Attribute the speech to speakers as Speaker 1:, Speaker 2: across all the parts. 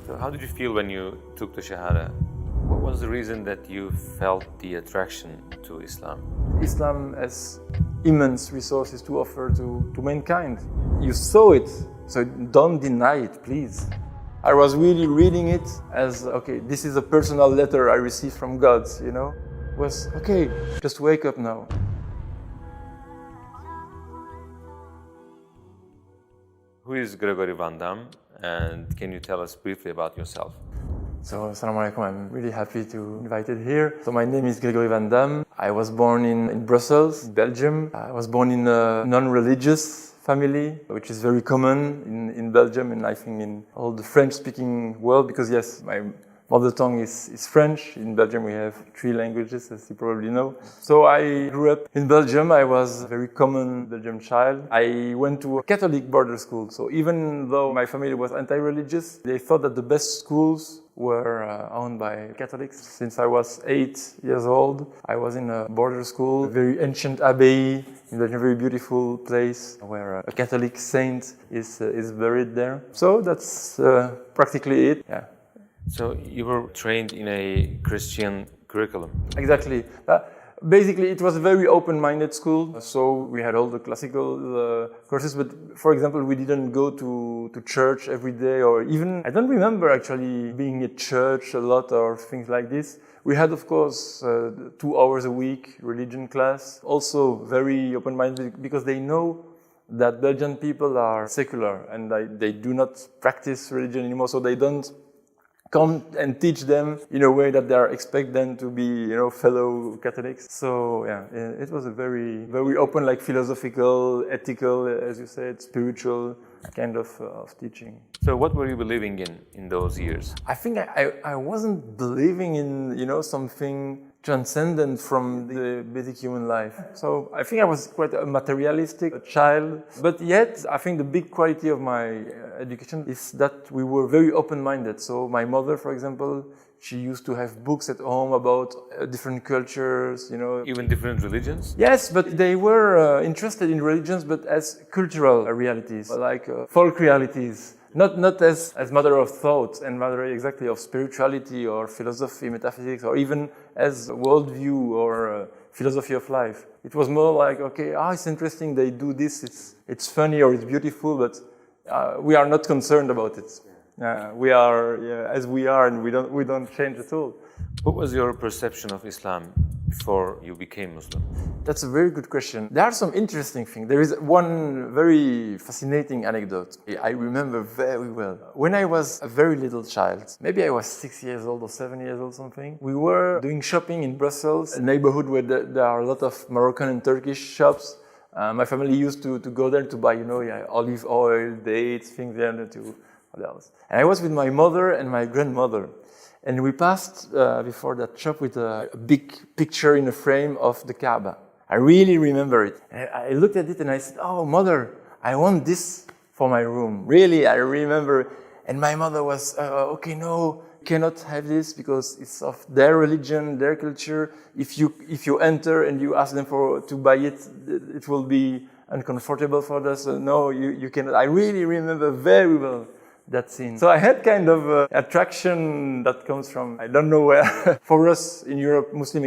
Speaker 1: So how did you feel when you took the Shahada? What was the reason that you felt the attraction to Islam?
Speaker 2: Islam has immense resources to offer to mankind. You saw it, so don't deny it, please. I was really reading it as, okay, this is a personal letter I received from God, you know? It was, okay, just wake up now.
Speaker 1: Who is Gregory Van Dam, and can you tell us briefly about yourself?
Speaker 2: So, assalamu alaikum, I'm really happy to be invited here. So my name is Gregory Van Dam. I was born in Brussels, Belgium. I was born in a non-religious family, which is very common in Belgium and I think in all the French-speaking world, because yes, my mother tongue is French. In Belgium we have 3 languages, as you probably know. So I grew up in Belgium. I was a very common Belgian child. I went to a Catholic border school. So even though my family was anti-religious, they thought that the best schools were owned by Catholics. Since I was 8 years old, I was in a border school, a very ancient abbey, in a very beautiful place where a Catholic saint is buried there. So that's practically it. Yeah.
Speaker 1: So you were trained in a Christian curriculum?
Speaker 2: Exactly. Basically, it was a very open-minded school. So we had all the classical courses, but for example, we didn't go to church every day, or even, I don't remember actually being at church a lot or things like this. We had, of course, 2 hours a week religion class. Also very open-minded because they know that Belgian people are secular and they do not practice religion anymore, so they don't come and teach them in a way that they expect them to be, you know, fellow Catholics. So yeah, it was a very, very open, like philosophical, ethical, as you said, spiritual kind of teaching.
Speaker 1: So what were you believing in those years?
Speaker 2: I think I wasn't believing in, you know, something transcendent from the basic human life. So I think I was quite a materialistic child, but yet I think the big quality of my education is that we were very open-minded. So my mother, for example, she used to have books at home about different cultures, you know.
Speaker 1: Even different religions?
Speaker 2: Yes, but they were interested in religions, but as cultural realities, like folk realities. Not as matter of thought and matter exactly of spirituality or philosophy, metaphysics, or even as worldview or philosophy of life. It was more like, okay, it's interesting, they do this, it's funny or it's beautiful, but we are not concerned about it. We are as we are, and we don't change at all.
Speaker 1: What was your perception of Islam before you became Muslim?
Speaker 2: That's a very good question. There are some interesting things. There is one very fascinating anecdote I remember very well. When I was a very little child, maybe I was 6 years old or 7 years old, something, we were doing shopping in Brussels, a neighborhood where there are a lot of Moroccan and Turkish shops. My family used to go there to buy, you know, olive oil, dates, things there to what else. And I was with my mother and my grandmother. And we passed before that shop with a big picture in a frame of the Kaaba. I really remember it. And I looked at it and I said, "Oh, mother, I want this for my room." Really, I remember. And my mother was, "Okay, no, you cannot have this because it's of their religion, their culture. If you enter and you ask them to buy it, it will be uncomfortable for us. So no, you cannot." I really remember very well that scene. So I had kind of attraction that comes from, I don't know where. For us in Europe, Muslim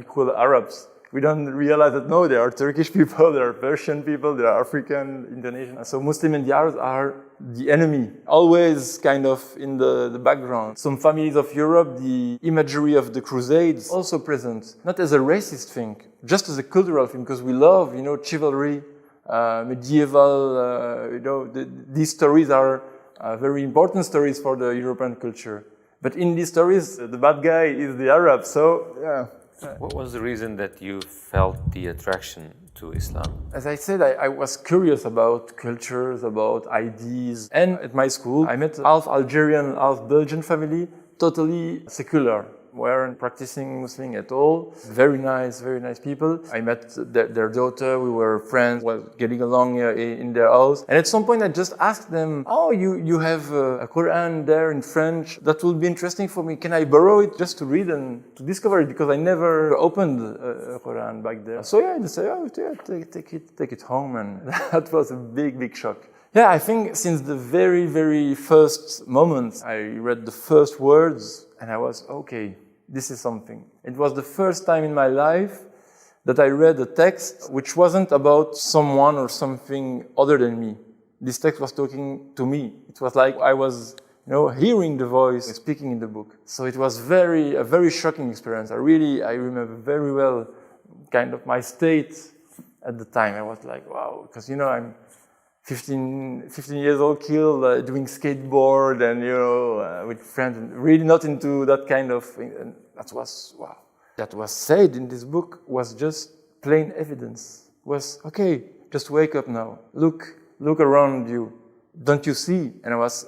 Speaker 2: equal Arabs. We don't realize that, no, there are Turkish people, there are Persian people, there are African, Indonesian. So Muslim and the Arabs are the enemy, always kind of in the background. Some families of Europe, the imagery of the Crusades also present, not as a racist thing, just as a cultural thing, because we love, you know, chivalry, medieval, you know, these stories are very important stories for the European culture. But in these stories, the bad guy is the Arab, so yeah.
Speaker 1: What was the reason that you felt the attraction to Islam?
Speaker 2: As I said, I was curious about cultures, about ideas. And at my school, I met half Algerian, half Belgian family, totally secular. Weren't practicing Muslim at all. Very nice people. I met their daughter, we were friends, was getting along in their house. And at some point I just asked them, "Oh, you have a Quran there in French. That would be interesting for me. Can I borrow it just to read and to discover it? Because I never opened a Quran back there." So yeah, they said, "Oh, yeah, take it home." And that was a big shock. Yeah, I think since the very, very first moment I read the first words and I was, okay, this is something. It was the first time in my life that I read a text which wasn't about someone or something other than me. This text was talking to me. It was like I was, hearing the voice speaking in the book. So it was a very shocking experience. I remember very well kind of my state at the time. I was like, wow, because, I'm 15 years old, kid, doing skateboard and, with friends, and really not into that kind of thing. And that was, wow. That was said in this book was just plain evidence. Was, okay, just wake up now. Look around you. Don't you see? And I was,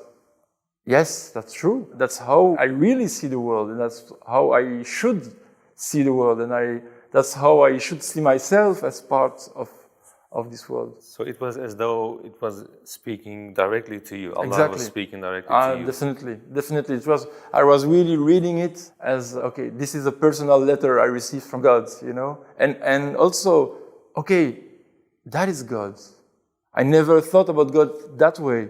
Speaker 2: yes, that's true. That's how I really see the world, and that's how I should see the world, and that's how I should see myself as part of this world.
Speaker 1: So it was as though it was speaking directly to you. Allah
Speaker 2: Exactly.
Speaker 1: was speaking directly to you.
Speaker 2: Definitely. I was really reading it as, okay, this is a personal letter I received from God, and also, okay, that is God. I never thought about God that way.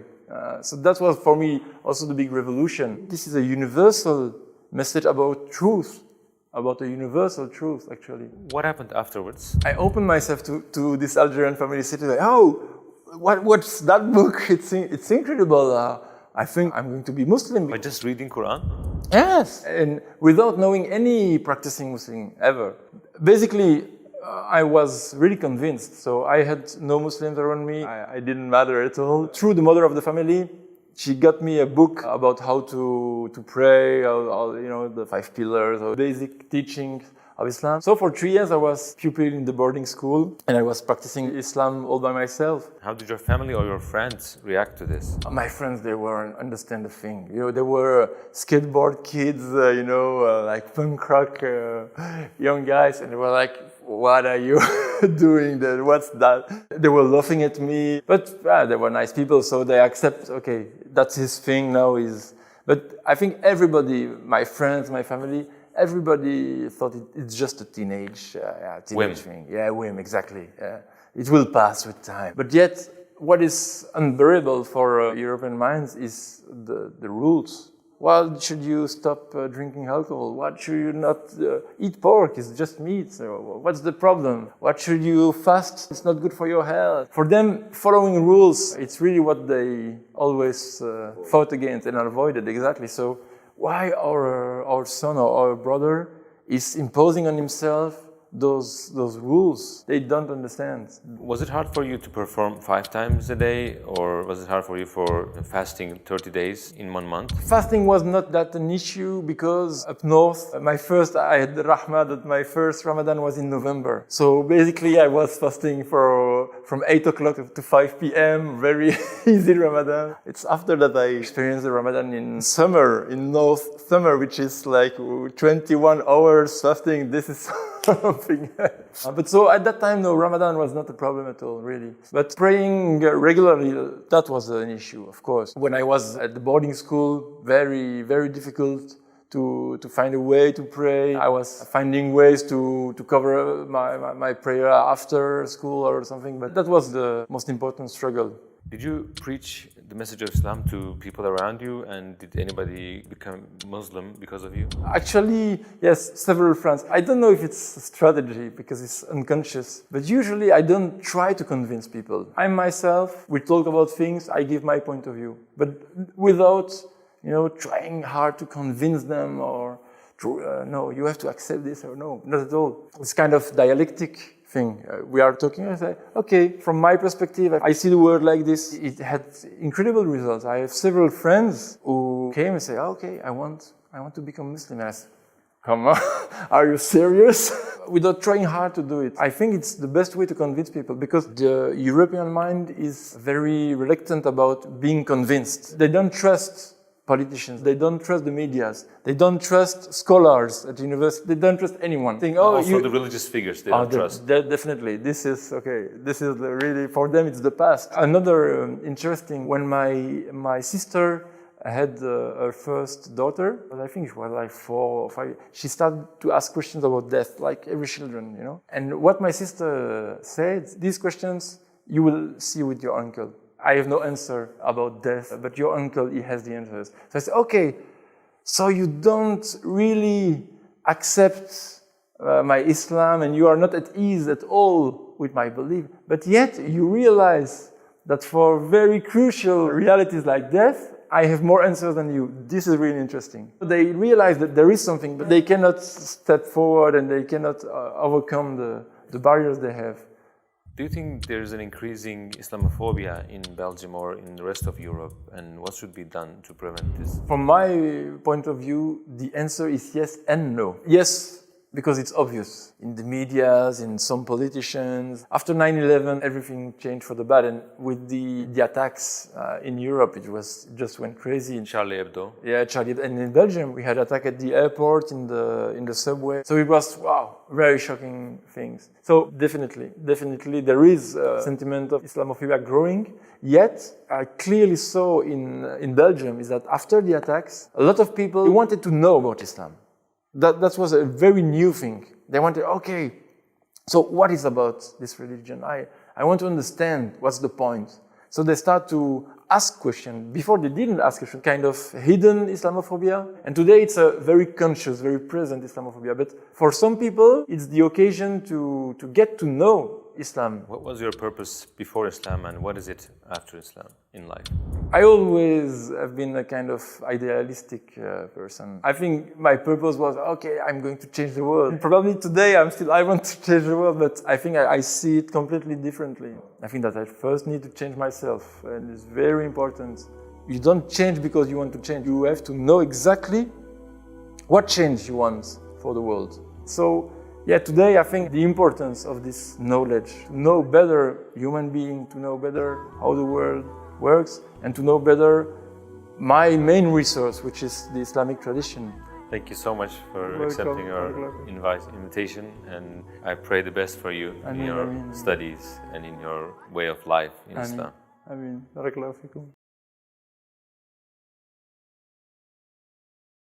Speaker 2: So that was for me also the big revolution. This is a universal message about truth, about a universal truth, actually.
Speaker 1: What happened afterwards?
Speaker 2: I opened myself to this Algerian family city. Like, oh, what's that book? It's incredible. I think I'm going to be Muslim.
Speaker 1: By just reading Quran?
Speaker 2: Yes, and without knowing any practicing Muslim ever. Basically, I was really convinced. So I had no Muslims around me. I didn't matter at all. Through the mother of the family, she got me a book about how to pray, all, the 5 pillars, or basic teachings of Islam. So for 3 years I was pupil in the boarding school and I was practicing Islam all by myself.
Speaker 1: How did your family or your friends react to this?
Speaker 2: My friends, they weren't understand the thing. They were skateboard kids, like punk rock young guys, and they were like, what are you doing there? What's that? They were laughing at me, but they were nice people, so they accept, okay, that's his thing now. But I think everybody, my friends, my family, everybody thought it's just a teenage
Speaker 1: whim.
Speaker 2: thing. Yeah, whim, exactly. It will pass with time. But yet, what is unbearable for European minds is the rules. Why should you stop drinking alcohol? Why should you not eat pork? It's just meat. So what's the problem? What should you fast? It's not good for your health. For them, following rules, it's really what they always fought against and avoided, exactly. So why our son or our brother is imposing on himself those rules? They don't understand.
Speaker 1: Was it hard for you to perform 5 times a day, or was it hard for you for fasting 30 days in 1 month?
Speaker 2: Fasting was not that an issue because up north, I had the rahmah that my first Ramadan was in November. So basically I was fasting from 8 o'clock to 5 p.m. Very easy Ramadan. It's after that I experienced the Ramadan in summer, in North summer, which is like 21 hours fasting. This is something. But so at that time, no, Ramadan was not a problem at all, really. But praying regularly, that was an issue, of course. When I was at the boarding school, very, very difficult to find a way to pray. I was finding ways to cover my prayer after school or something, but that was the most important struggle.
Speaker 1: Did you preach the message of Islam to people around you, and did anybody become Muslim because of you?
Speaker 2: Actually, yes, several friends. I don't know if it's a strategy because it's unconscious, but usually I don't try to convince people. I myself, we talk about things, I give my point of view, but without, trying hard to convince them or, no, you have to accept this or no, not at all. It's kind of dialectic thing. We are talking, I say, okay, from my perspective, I see the world like this. It had incredible results. I have several friends who came and say, okay, I want to become Muslim. And I said, come on, are you serious? Without trying hard to do it. I think it's the best way to convince people because the European mind is very reluctant about being convinced. They don't trust politicians, they don't trust the medias, they don't trust scholars at university, they don't trust anyone.
Speaker 1: Also the religious figures they don't trust.
Speaker 2: Definitely, this is really, for them it's the past. Another interesting, when my sister had her first daughter, I think she was like 4 or 5, she started to ask questions about death, like every children, And what my sister said, these questions you will see with your uncle. I have no answer about death, but your uncle, he has the answers. So I said, okay, so you don't really accept my Islam and you are not at ease at all with my belief, but yet you realize that for very crucial realities like death, I have more answers than you. This is really interesting. They realize that there is something, but they cannot step forward and they cannot overcome the barriers they have.
Speaker 1: Do you think there's an increasing Islamophobia in Belgium or in the rest of Europe, and what should be done to prevent this?
Speaker 2: From my point of view, the answer is yes and no. Yes, because it's obvious in the medias, in some politicians. After 9/11, everything changed for the bad, and with the attacks in Europe, it just went crazy.
Speaker 1: Charlie Hebdo.
Speaker 2: Yeah, Charlie. And in Belgium, we had attack at the airport, in the subway. So it was, wow, very shocking things. So definitely, there is a sentiment of Islamophobia growing. Yet, I clearly saw in Belgium is that after the attacks, a lot of people wanted to know about Islam. That was a very new thing. They wanted, okay, so what is about this religion? I want to understand what's the point. So they start to ask questions. Before they didn't ask questions, kind of hidden Islamophobia. And today it's a very conscious, very present Islamophobia. But for some people, it's the occasion to get to know Islam.
Speaker 1: What was your purpose before Islam and what is it after Islam in life?
Speaker 2: I always have been a kind of idealistic person. I think my purpose was, okay, I'm going to change the world. And probably today I want to change the world, but I think I see it completely differently. I think that I first need to change myself, and it's very important. You don't change because you want to change. You have to know exactly what change you want for the world. So, yeah, today I think the importance of this knowledge, to know better human being, to know better how the world works, and to know better my main resource, which is the Islamic tradition.
Speaker 1: Thank you so much for accepting our invitation, and I pray the best for you in your studies and in your way of life in Islam.
Speaker 2: Amin. Barakallahu fikum.